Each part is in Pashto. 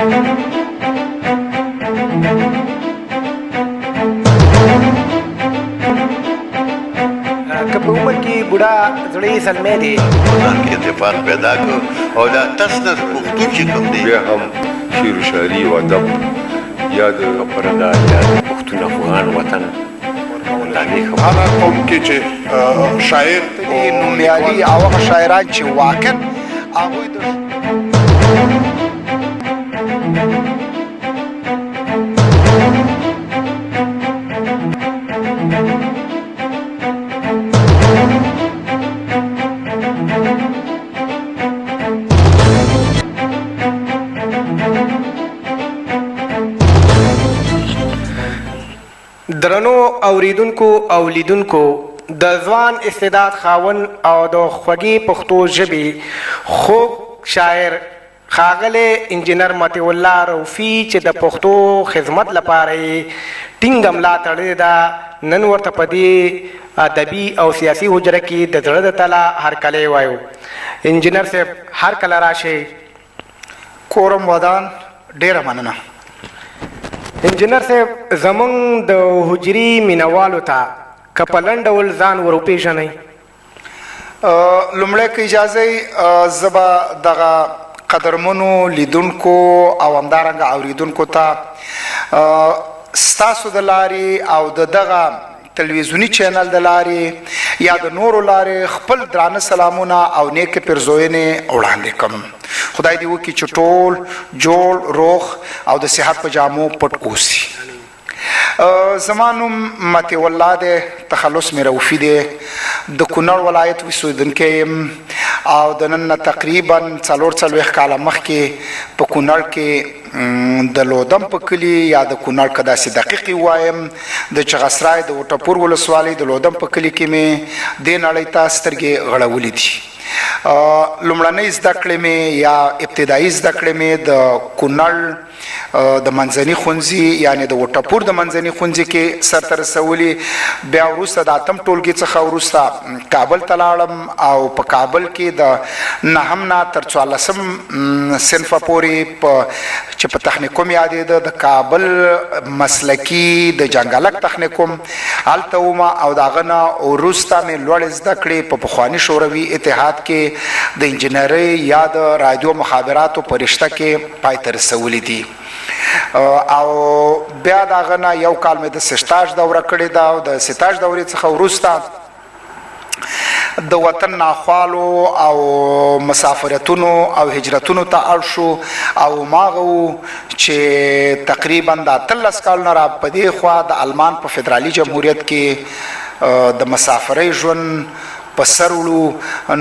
که په عمر کې بوډا زړه یې سلمی دی ځان کې اتفاق پیدا کړو او دا تسنس پښتون چې کوم دی بیا هم شعر و شاعري او ادب یا د خبره ده یا د پښتون افغان وطن هغه قوم کې چې شاعر نومیالي او هغه شاعران چې واقعا هغوی د درنو اوریدونکو او لیدونکو د ځوان استعداد خاوند او د خوږې پښتو ژبې خوږ شاعر ښاغلی انجینر مطیع الله روفي چې د پښتو خدمت لپاره یې ټینګه ملا تړلې ده نن ورته په دې ادبي او سیاسي حجره کې د زړه د تله هرکلی وایو. انجینر صاحب هر کله راشئ. کورم ودان ډیره مننه. انجینر صاحب زمونږ د حجري مینوالو ته که په لنډ ډول ځان ور وپېژنئ. لومړی که اجازه زه به دغه قدرمنو لیدونکو او همدارنګه اوریدونکو ته ستاسو د لارې او د دغه تلویزیوني چینل د لارې یا د نورو لارې خپل درانه سلامونه او نیکې پیرزوینې وړاندې کوم. خدای دې وکړي چې ټول جوړ روغ او د صحت په جامو پټ اوسي. زما نوم مطیع الله دی، تخلص مې روفي دی، د کونړ ولایت اوسېدونکی یم او د نن نه تقریبا 40 کاله مخکې په کونړ کې د لودم په کلي یا د کونړ که داسې دقیق وایم د چغسرای د وټپور ولسوالۍ د لودم په کلي کې مې دې نړۍ ته سترګې غړولې دي. لومړنۍ زده کړې مې یا ابتدایي زده کړې مې د کونړ د منځني ښوونځي یعنې د وټپور د منځني ښوونځي کې سرته رسولي. بیا وروسته د اتم ټولګي څخه وروسته کابل ته لاړم او په کابل کې د 9 نه تر 14 صنفه پورې چې په تخنیکوم یادېده د کابل مسلکي د جنګلک تخنیکوم هلته وم او د هغه نه وروسته مې لوړې زده کړې په پخواني شوروي اتحاد کې د انجینرۍ یا د رادیو مخابراتو په رشته کې پای ته رسولي دي. او بیا د هغه نه یو کال مې د سټاژ دوره کړې ده او د سټاژ دورې څخه وروسته د وطن ناخوالو او مسافرتونو او هجرتونو ته اړ شو او ماغه چې تقریبا د 13 کالونه را په دې خوا د آلمان په فدرالي جمهوریت کې د مسافرۍ ژوند په سر وړو.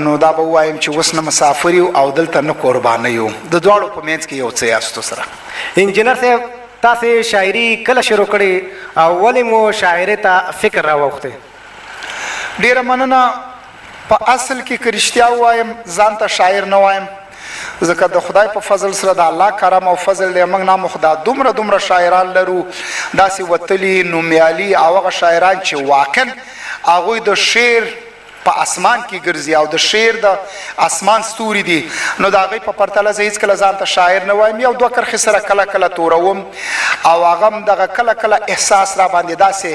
نو دا به ووایم چې اوس نه مسافر یو او دلته نه قربانه یو، د دواړو په منځ کې یو څه یاستو سره. انجینر صاحب تاسې شاعري کله شروع کړې او ولې مو شاعرۍ ته فکر راوښتی؟ ډیره مننه. په اصل کې که رښتیا ووایم ځان ته شاعر نه وایم، ځکه د خدای په فضل سره د الله کرم او فضل دی موږ نه خدا دومره شاعران لرو داسې وتلي نومیالي او هغه شاعران چې واقعا هغوی د شعر په اسمان کې ګرځي او د شعر د اسمان ستوري دي. نو د هغوی په پرتله زه هېڅکله ځان ته شاعر نه وایم. یو دوه کرښې سره کله توروم او هغه هم دغه کله احساس را باندې داسې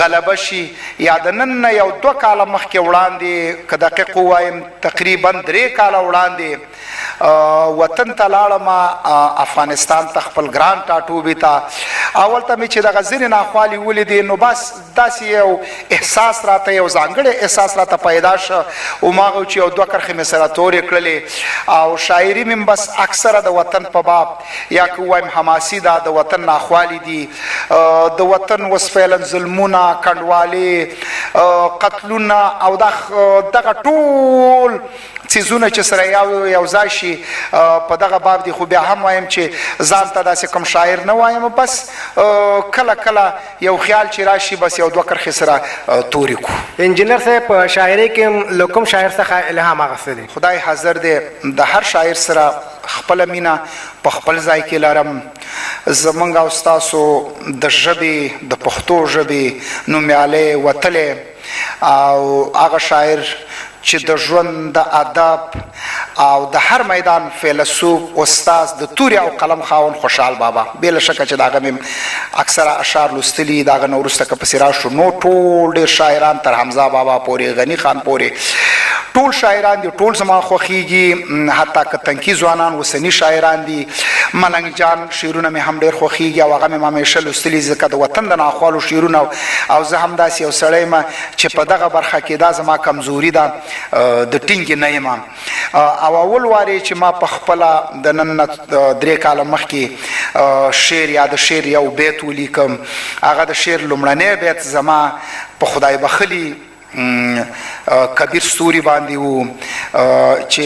غلبه شي. یا د نن نه یو 2 کاله مخکې وړاندې که دقیق ووایم تقریبا 3 کاله وړاندې وطن ته لاړم، افغانستان ته، خپل ګران ټاټوبي ته. اول ته مې چې دغه ځینې ناخوالې ولیدې نو بس داسې یو احساس راته، یو ځانګړی احساس راته پیدا شه. هماغه چې یو 2 کرښې مې سره تورې کړلې او شاعري مې بس اکثره د وطن په باب یا که ووایم حماسي ده، د وطن ناخوالې دي، د وطن اوس فعلا ظلمونه، کنډوالې، قتلونه او دغه ټول څیزونه چې سره یو ځای شي په دغه باب دي. خو بیا هم وایم چې ځان ته داسې کوم شاعر نه وایم، بس کله یو خیال چې راشي بس یو 2 کرښې سره تورې کړو. انجینر صاحب په شاعرۍ کې له کوم شاعر څخه الهام اخیستی دی؟ خدای حاضر دی، د هر شاعر سره خپله مینه په خپل ځای کې لرم. زمونږ او ستاسو د ژبې د پښتو ژبې نومیالی وتلی او هغه شاعر چې د ژوند د ادب او د هر میدان فیلسوف استاد د توري او قلم خاوند خوشحال بابا بلا شکه چې داغه مم اکثره اشعار لستلی داغه نورسته که پسې راشو نو ټول ډېر شاعران تر حمزه بابا پورې غنی خان پورې ټول شاعران دي ټول زما خوښیږي حتی که تنکي ځوانان وسني شاعران دي ملنګ جان شعرونه مې هم ډېر خوښیږي او هغه مې همیشه لوستلي ځکه د وطن د ناخوالو شعرونه او زه هم داسې یو سړی یم چې په دغه برخه کې دا زما کمزوري ده د ټینګې نه یم او اول وارې چې ما په خپله د نن 3 کاله مخکې شعر یا د شعر یو بیت ولیکم هغه د شعر لومړنی بیت زما په خدای بخلي کبیر ستوري باندې وو چې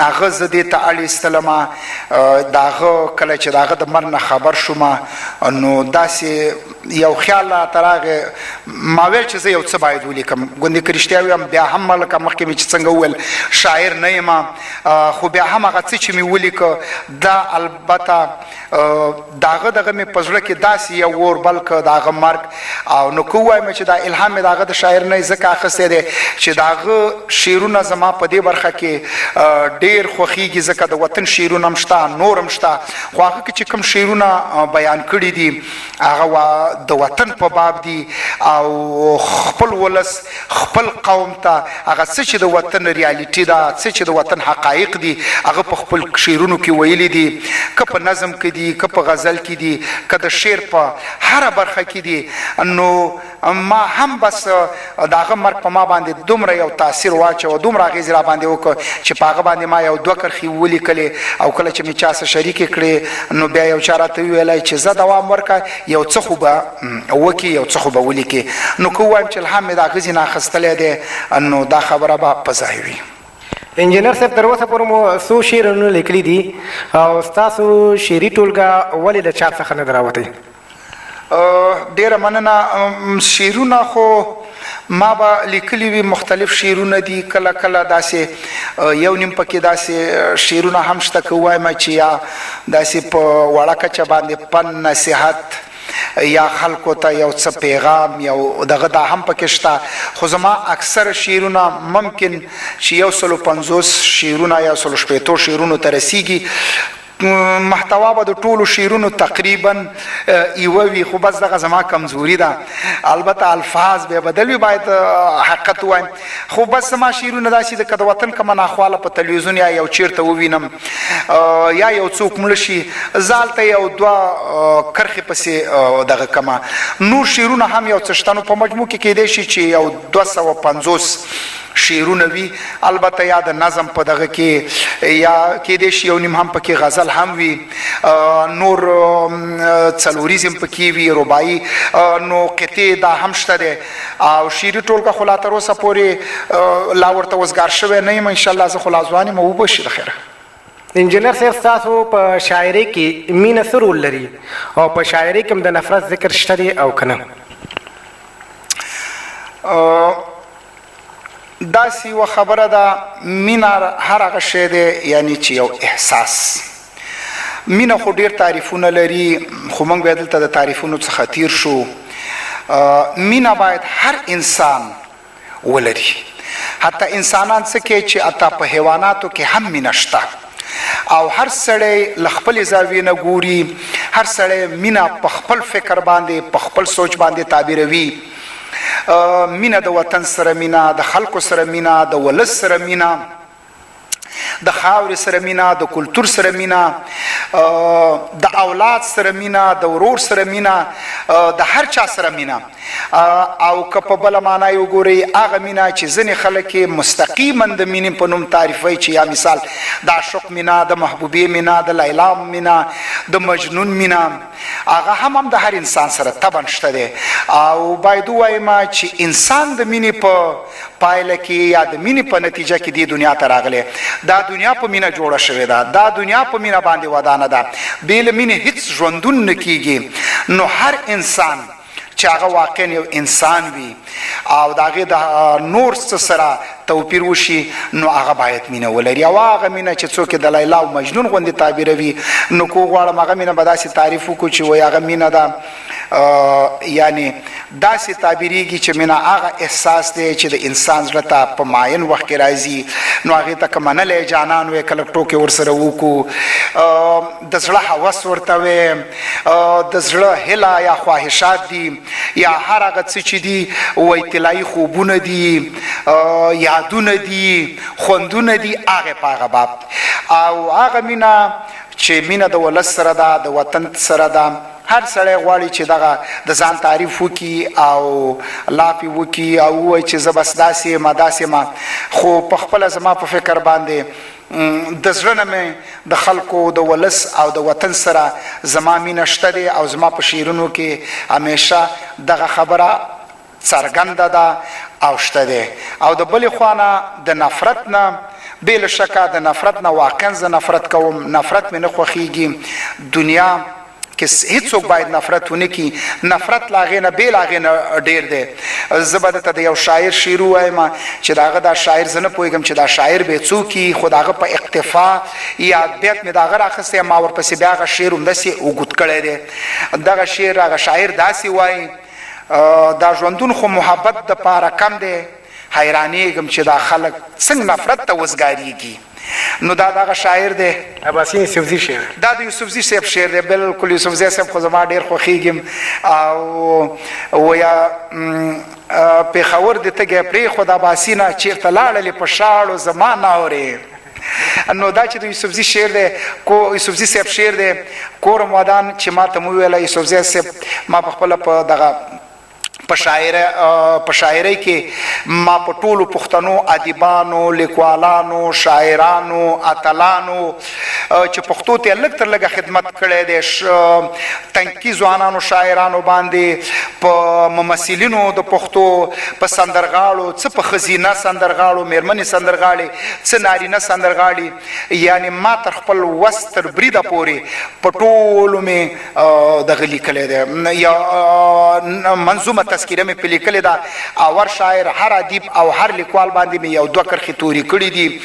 هغه زه دې ته اړ ایستلمه د هغه کله چې د هغه د مرګ نه خبر شوم نو داسې یو خیال راته راغی ما ویل چې زه یو څه باید ولیکم ګوندې که رښتیا ویم بیا هم لکه مخکې مې چې څنګه وویل شاعر نه یم خو بیا هم هغه څه چې مې ولیکه دا البته د هغه دغه مې په زړه کې داسې یو اور بل که د هغه مرګ او نو که ووایم چې دا الهام مې د هغه د شاعر نه ځکه اخیستی دی چې د هغه شعرونه زما په دې برخه کې ډېر خوښیږي ځکه د وطن شعرونه هم شته نور هم شته خو هغه کې چې کوم شعرونه بیان کړي دي هغه د وطن په باب دي او خپل ولس خپل قوم ته هغه څه چې د وطن ریالټي ده څه چې د وطن حقایق دي هغه په خپل شعرونو کې ویلي دي که په نظم کې دي که په غزل کې دي که د شعر په هره برخه کې دي نو ما هم بس د هغه مرګ په ما باندې دومره یو تاثیر واچو دومره اغېز را باندې وکړ چې په هغه باندې ما یو 2 کرښې ولیکلې او کله چې مې چا سره شریکې کړې نو بیا یو چا راته وویلی چې زه دوام ورکړه یو څه خو به وکړي یو څه خو به ولیکې نو که ووایم چې الهام مې د هغه ځینې اخیستلی دی نو دا خبره به په ځای وي انجینر صاحب تر اوسه پورې مو څو شعرونه لیکلي دي او ستاسو شعري ټولګه ولې د چاپ څخه نه ده راوتی ډیره مننه شعرونه خو ما به لیکلي وي مختلف شعرونه دي کله کله داسې یو نیم پکې داسې شعرونه هم شته که ووایم چې یا داسې په وړه کچه باندې پن نصیحت یا خلکو ته یو څه پیغام یو دغه دا هم پکې شته خو زما اکثر شعرونه ممکن چې 150 شعرونه یا 160 شعرونو ته رسیږي محتوا به د ټولو شعرونو تقریبا یوه وي خو بس دغه زما کمزوري ده البته الفاظ به بدل وي باید حقیقت ووایم خو بس زما شعرونه داسې ده که د وطن کومه ناخواله په تلویزیون یا یو چیرته ووینم یا یو څوک مړه شي زه هلته یو 2 کرښې پسې دغه کمه نور شعرونه هم یو څه شته نو په مجموع کې کیدی شي چې یو 250 شعرونه وي البته یا د نظم په دغه کې یا کیدی شي یو نیم هم پکې غزل هم وي نور څلوریزم پکې وي رباعي نو قطعې دا هم شته دی او شعري ټولګه خو لا تر اوسه پورې لا ورته وزګار شوی نه یم انشاءالله زه خو لا ځوان یم وبشي د خیره انجینر صاحب ستاسو په شاعرۍ کې مینه څه رول لري او په شاعرۍ کې هم د نفرت ذکر شته دی او که نه داسې یوه خبره ده مینه هر هغه شی دی یعنی چې یو احساس مینه خو ډېر تعریفونه لري خو موږ بیا دلته د تعریفونو څخه تیر شو مینه باید هر انسان ولري حتی انسانان څه کې چې حتی په حیواناتو کې هم مینه شته او هر سړی له خپلې زاویې نه ګوري هر سړی مینه په خپل فکر باندې په خپل سوچ باندې تعبیروي مینه د وطن سره مینه د خلکو سره مینه د ولس سره مینه د خاورې سره مینه د کلتور سره مینه د اولاد سره مینه د ورور سره مینه د هر چا سره مینه او که په بله معنا یې وګورئ هغه مینه چې ځینې خلک یې مستقیما د مینې په نوم تعریفوي چې یا مثال د عشق مینه د محبوبې مینه د لیلا مینه د مجنون مینه هغه هم د هر انسان سره طبعا شته دی او باید ووایم چې انسان د مینې په پایله کې یا د مینې په نتیجه کې دې دنیا ته راغلی دا دنیا په مینه جوړه شوې ده دا دنیا په مینه باندې ودانه ده بې له مینې هیڅ ژوندون نه کیږي نو هر انسان چې هغه واقعا یو انسان وي او د هغې د نور څه سره توپیر وشي نو هغه باید مینه ولري او هغه مینه چې څوک د لیلا او مجنون غوندې تعبیروي نو که وغواړم هغه مینه به داسې تعریف وکړو چې وایي هغه مینه ده یعنی داسې تعبیریږي چې مینه هغه احساس دی چې د انسان زړه ته په معین وخت کې راځي نو هغې ته که منلی جانان وی کلک ټوکې ورسره وکړو د زړه هوس ورته وی د زړه هیله یا خواهشات دي یا هر هغه څه چې دي وی طلایي خوبونه دي یادونه دي خوندونه دي هغې په هغه باب او هغه مینه چې مینه د ولس سره ده د وطن سره ده هر سړی غواړي چې دغه د ځان تعریف وکړي او لاپې وکړي او ووایي چې زه بس داسې یم داسې یم خو په خپله زما په فکر باندې د زړه نه مې د خلکو د ولس او د وطن سره زما مینه شته دی او زما په شعرونو کې همیشه دغه خبره څرګنده ده او شته دی او د بلې خوا نه د نفرت نه بې له شکه د نفرت نه واقعا زه نفرت کوم نفرت مې نه خوښیږي دنیا کې هیڅوک باید نفرت ونه کړي نفرت له هغې نه بې له هغې نه ډېر دی زه به درته د یو شاعر شعر ووایم چې د هغه دا شاعر زه نه پوهېږم چې دا شاعر به یې څوک وي خو د هغه په اقتفا یا بیت مې د هغه راخیستی ما ورپسې بیا هغه شعر همداسې اوږد کړی دی دغه شعر هغه شاعر داسې وایي دا ژوندون خو محبت دپاره کم دی حیرانېږم چې دا خلک څنګه نفرت ته وزګارېږي نو دا دغه شاعر دی عباسي یوسفزي شعر دا د یوسفزي صاحب شعر دی بلکل یوسفزي صاحب خو زما ډېر خوښېږي او ویا پېښور د تږی پرېښود عباسي نه چېرته لاړلې په شاړو زما نه اورې نو دا چې د یوسفزي شعر دی یوسفزي صاحب شعر دی کورم ودان چې ما ته مو وویله یوسفزي صاحب ما په خپله په دغه په شاعرۍ کې ما په ټولو پښتنو ادیبانو لیکوالانو شاعرانو اتلانو چې پښتو ته لږ تر لږه خدمت کړی دی تنکي ځوانانو شاعرانو باندې په ممثلینو د پښتو په سندرغاړو څه په ښځینه سندرغاړو میرمنې سندرغاړې څه نارینه سندرغاړي یعنی ما تر خپل وس تر بریده پورې په ټولو مې دغه لیکلی دی یا منظومه تذکیره مې پې لیکلې ده او هر شاعر هر ادیب او هر لیکوال باندې مې یو دوه کرښې تورې کړي دي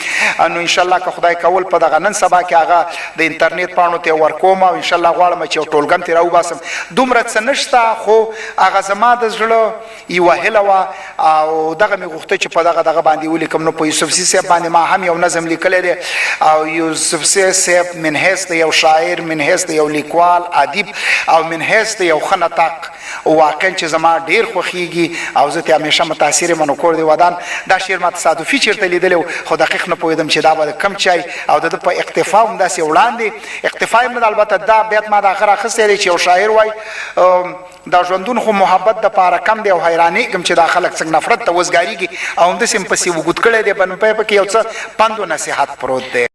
نو انشاءالله که خدای کول په دغه نن سبا کې هغه د انټرنیټ پاڼو ته ورکوم او انشاءالله غواړم چې یو ټولګم ترې راوباسم دومره څه نشته خو هغه زما د زړه یوه هیله وه او دغه مې غوښته چې په دغه باندې ولیکم نو په یوسفزي صاحب باندې ما هم یو نظم لیکلی دی او یوسفزي صاحب من حیث د یو شاعر من حیث د یو لیکوال ادیب او من حیث د یو ښه نطاق واقعا چې زما ډېر خوښیږي او زه ترې همیشه متاثر یم نو کور د ودان دا شعر ما تصادفي چېرته لیدلی و خو دقیق نه پوهېدم چې دا به د کم چای او د ده په اقتفا همداسې وړاندې اقتفا یې نه ده البته دا بیت ما د هغه راخیستی دی چې یو شاعر وایي دا ژوندون خو محبت دپاره کم دی او حیرانېږم چې دا خلک څنګه نفرت ته وزګارېږي او همداسې مې پسې وګود کړی دی په کې یو څه پند و نصیحت پروت دی